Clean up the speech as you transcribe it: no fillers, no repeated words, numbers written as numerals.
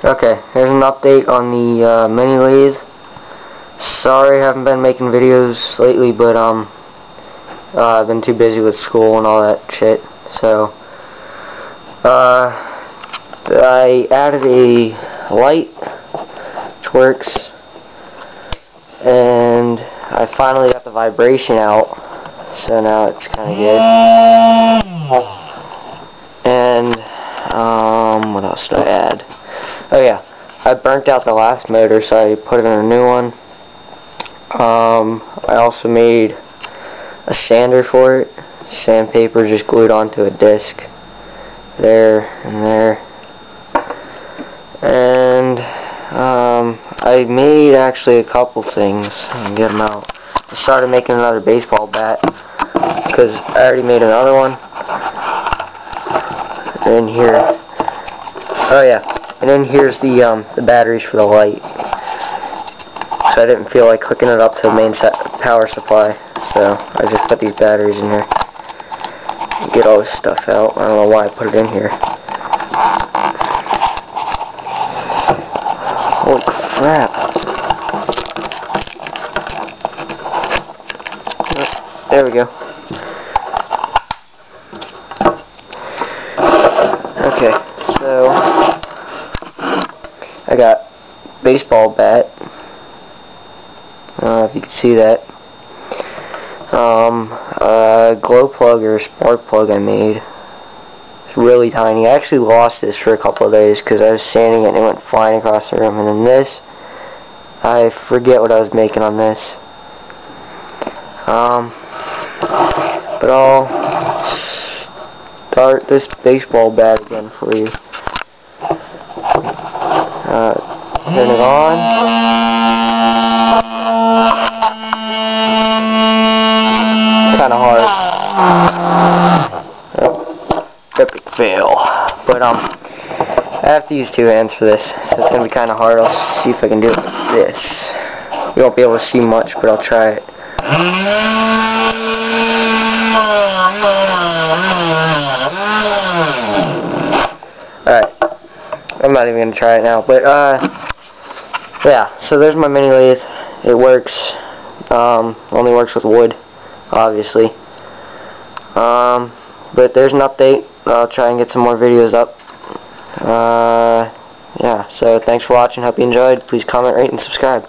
Okay, here's an update on the mini lathe. Sorry I haven't been making videos lately, but I've been too busy with school and all that shit. So I added a light which works, and I finally got the vibration out, so now it's kind of good. And what else did I add? Oh yeah, I burnt out the last motor, so I put in a new one. I also made a sander for it. Sandpaper just glued onto a disc. There and there. And I made actually a couple things. I'll get them out. I started making another baseball bat because I already made another one. And here, oh yeah, and then here's the batteries for the light. So I didn't feel like hooking it up to the main power supply, so I just put these batteries in here. Get all this stuff out. I don't know why I put it in here. Holy crap. There we go. Okay, so I got baseball bat. I don't know if you can see that. A glow plug or a spark plug I made. It's really tiny. I actually lost this for a couple of days because I was sanding it and it went flying across the room. And then this, I forget what I was making on this. But I'll start this baseball bat again for you. Turn it on. Kind of hard. Epic fail. But I have to use two hands for this, so it's gonna be kind of hard. I'll see if I can do it with this. You won't be able to see much, but I'll try it. Alright, I'm not even gonna try it now, but yeah, so there's my mini lathe. It works. Only works with wood, obviously. But there's an update. I'll try and get some more videos up. Yeah, so thanks for watching. Hope you enjoyed. Please comment, rate, and subscribe.